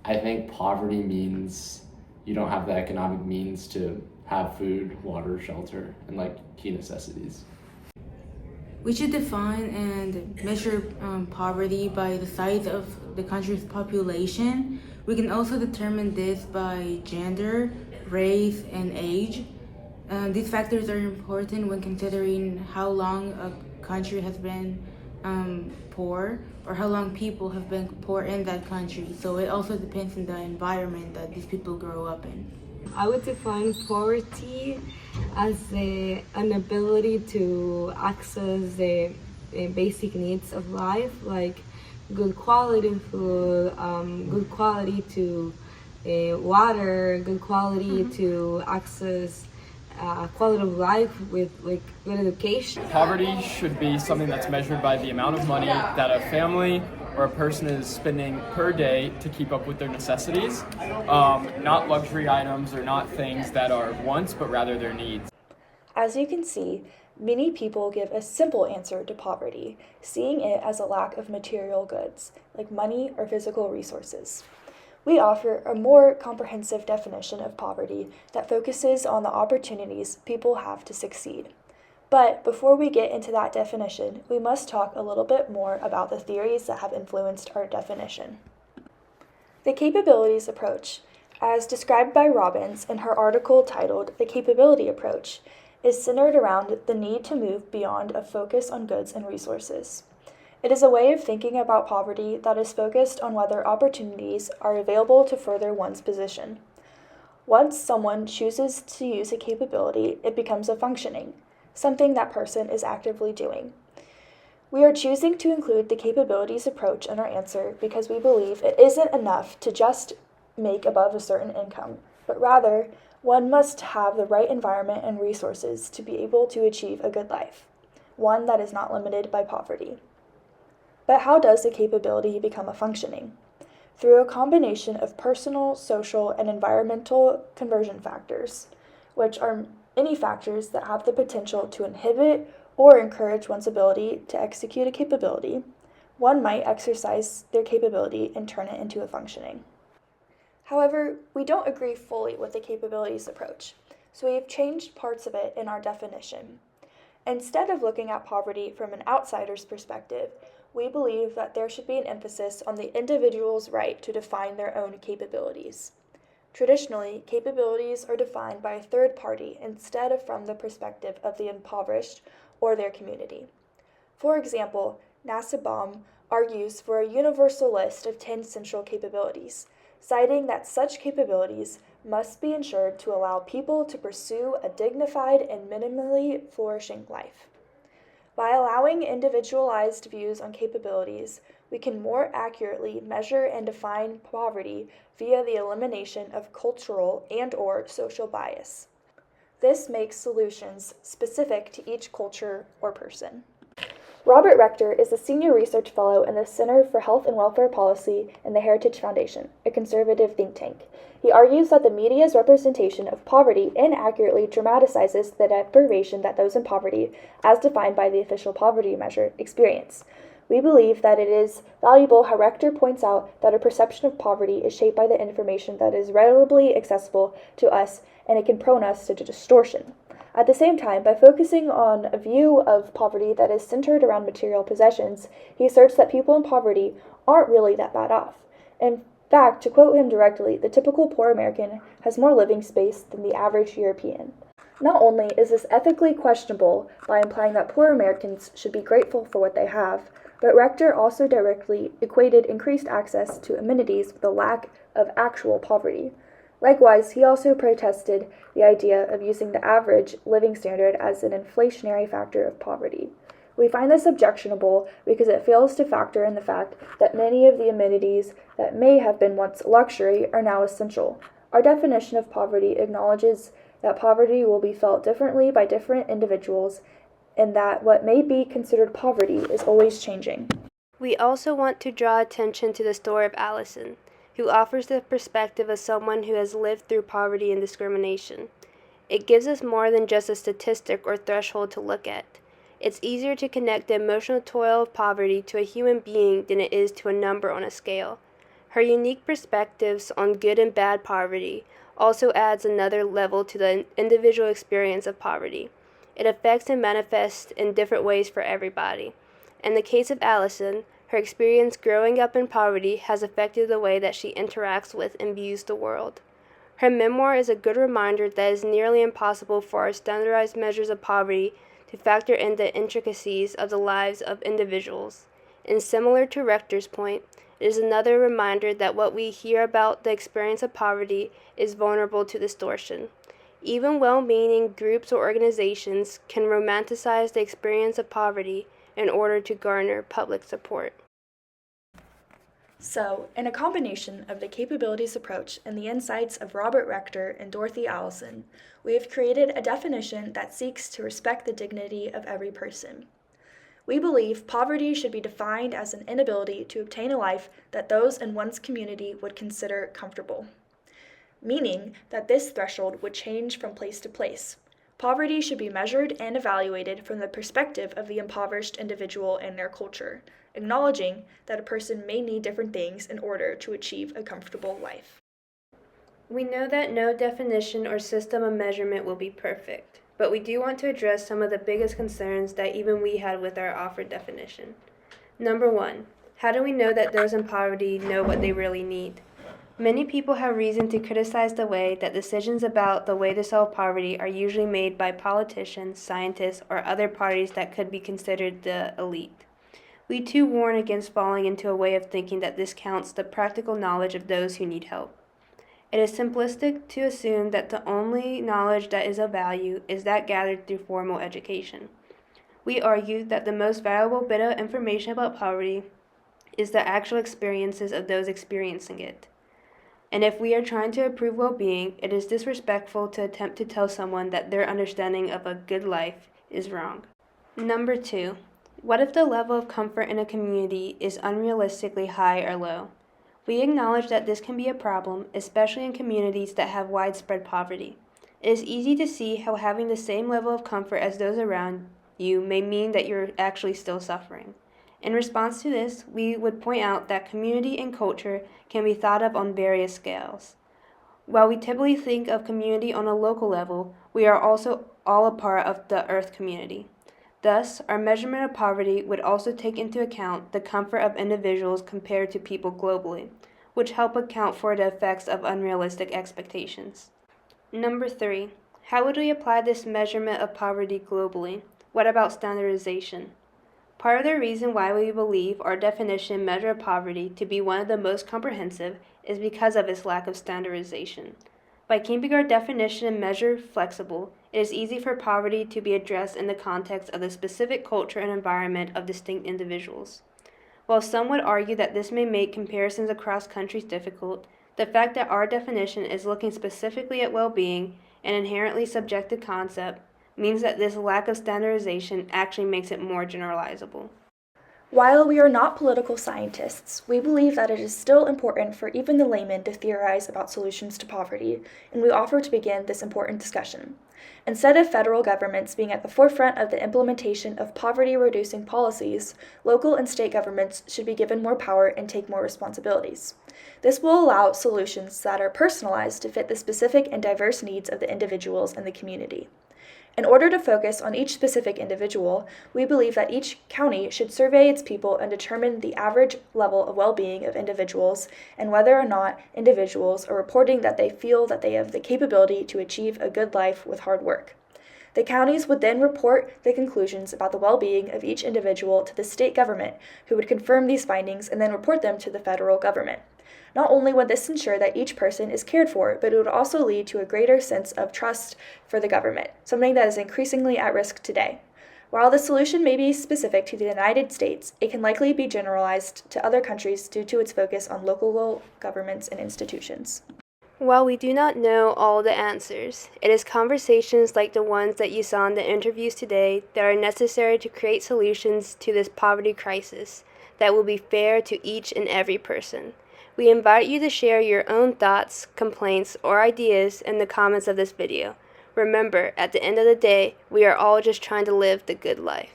I think poverty means you don't have the economic means to have food, water, shelter, and like key necessities. We should define and measure poverty by the size of the country's population. We can also determine this by gender, race, and age. These factors are important when considering how long a country has been poor or how long people have been poor in that country. So it also depends on the environment that these people grow up in. I would define poverty as an ability to access the basic needs of life, like good quality food, good quality to water, good quality to access quality of life with like good education. Poverty should be something that's measured by the amount of money that a family or a person is spending per day to keep up with their necessities, not luxury items or not things that are wants, but rather their needs. As you can see, many people give a simple answer to poverty, seeing it as a lack of material goods, like money or physical resources. We offer a more comprehensive definition of poverty that focuses on the opportunities people have to succeed. But before we get into that definition, we must talk a little bit more about the theories that have influenced our definition. The capabilities approach, as described by Robeyns in her article titled "The Capability Approach," is centered around the need to move beyond a focus on goods and resources. It is a way of thinking about poverty that is focused on whether opportunities are available to further one's position. Once someone chooses to use a capability, it becomes a functioning, something that person is actively doing. We are choosing to include the capabilities approach in our answer because we believe it isn't enough to just make above a certain income, but rather, one must have the right environment and resources to be able to achieve a good life, one that is not limited by poverty. But how does a capability become a functioning? Through a combination of personal, social, and environmental conversion factors, which are any factors that have the potential to inhibit or encourage one's ability to execute a capability. One might exercise their capability and turn it into a functioning. However, we don't agree fully with the capabilities approach, so we have changed parts of it in our definition. Instead of looking at poverty from an outsider's perspective, we believe that there should be an emphasis on the individual's right to define their own capabilities. Traditionally, capabilities are defined by a third party instead of from the perspective of the impoverished or their community. For example, Nussbaum argues for a universal list of 10 central capabilities, citing that such capabilities must be ensured to allow people to pursue a dignified and minimally flourishing life. By allowing individualized views on capabilities, we can more accurately measure and define poverty via the elimination of cultural and/or social bias. This makes solutions specific to each culture or person. Robert Rector is a senior research fellow in the Center for Health and Welfare Policy in the Heritage Foundation, a conservative think tank. He argues that the media's representation of poverty inaccurately dramatizes the deprivation that those in poverty, as defined by the official poverty measure, experience. We believe that it is valuable how Rector points out that a perception of poverty is shaped by the information that is readily accessible to us, and it can prone us to distortion. At the same time, by focusing on a view of poverty that is centered around material possessions, he asserts that people in poverty aren't really that bad off. In fact, to quote him directly, the typical poor American has more living space than the average European. Not only is this ethically questionable by implying that poor Americans should be grateful for what they have, but Rector also directly equated increased access to amenities with a lack of actual poverty. Likewise, he also protested the idea of using the average living standard as an inflationary factor of poverty. We find this objectionable because it fails to factor in the fact that many of the amenities that may have been once luxury are now essential. Our definition of poverty acknowledges that poverty will be felt differently by different individuals and that what may be considered poverty is always changing. We also want to draw attention to the story of Allison, who offers the perspective of someone who has lived through poverty and discrimination. It gives us more than just a statistic or threshold to look at. It's easier to connect the emotional toil of poverty to a human being than it is to a number on a scale. Her unique perspectives on good and bad poverty also adds another level to the individual experience of poverty. It affects and manifests in different ways for everybody. In the case of Allison, her experience growing up in poverty has affected the way that she interacts with and views the world. Her memoir is a good reminder that it is nearly impossible for our standardized measures of poverty to factor in the intricacies of the lives of individuals. And similar to Rector's point, it is another reminder that what we hear about the experience of poverty is vulnerable to distortion. Even well-meaning groups or organizations can romanticize the experience of poverty in order to garner public support. So, in a combination of the capabilities approach and the insights of Robert Rector and Dorothy Allison, we have created a definition that seeks to respect the dignity of every person. We believe poverty should be defined as an inability to obtain a life that those in one's community would consider comfortable, meaning that this threshold would change from place to place. Poverty should be measured and evaluated from the perspective of the impoverished individual and their culture, acknowledging that a person may need different things in order to achieve a comfortable life. We know that no definition or system of measurement will be perfect, but we do want to address some of the biggest concerns that even we had with our offered definition. Number 1, how do we know that those in poverty know what they really need? Many people have reason to criticize the way that decisions about the way to solve poverty are usually made by politicians, scientists, or other parties that could be considered the elite. We too warn against falling into a way of thinking that discounts the practical knowledge of those who need help. It is simplistic to assume that the only knowledge that is of value is that gathered through formal education. We argue that the most valuable bit of information about poverty is the actual experiences of those experiencing it. And if we are trying to improve well-being, it is disrespectful to attempt to tell someone that their understanding of a good life is wrong. Number 2, what if the level of comfort in a community is unrealistically high or low? We acknowledge that this can be a problem, especially in communities that have widespread poverty. It is easy to see how having the same level of comfort as those around you may mean that you're actually still suffering. In response to this, we would point out that community and culture can be thought of on various scales. While we typically think of community on a local level, we are also all a part of the Earth community. Thus, our measurement of poverty would also take into account the comfort of individuals compared to people globally, which help account for the effects of unrealistic expectations. Number 3, how would we apply this measurement of poverty globally? What about standardization? Part of the reason why we believe our definition measure of poverty to be one of the most comprehensive is because of its lack of standardization. By keeping our definition and measure flexible, it is easy for poverty to be addressed in the context of the specific culture and environment of distinct individuals. While some would argue that this may make comparisons across countries difficult, the fact that our definition is looking specifically at well-being, an inherently subjective concept, means that this lack of standardization actually makes it more generalizable. While we are not political scientists, we believe that it is still important for even the layman to theorize about solutions to poverty, and we offer to begin this important discussion. Instead of federal governments being at the forefront of the implementation of poverty-reducing policies, local and state governments should be given more power and take more responsibilities. This will allow solutions that are personalized to fit the specific and diverse needs of the individuals and the community. In order to focus on each specific individual, we believe that each county should survey its people and determine the average level of well-being of individuals and whether or not individuals are reporting that they feel that they have the capability to achieve a good life with hard work. The counties would then report the conclusions about the well-being of each individual to the state government, who would confirm these findings and then report them to the federal government. Not only would this ensure that each person is cared for, but it would also lead to a greater sense of trust for the government, something that is increasingly at risk today. While the solution may be specific to the United States, it can likely be generalized to other countries due to its focus on local governments and institutions. While we do not know all the answers, it is conversations like the ones that you saw in the interviews today that are necessary to create solutions to this poverty crisis that will be fair to each and every person. We invite you to share your own thoughts, complaints, or ideas in the comments of this video. Remember, at the end of the day, we are all just trying to live the good life.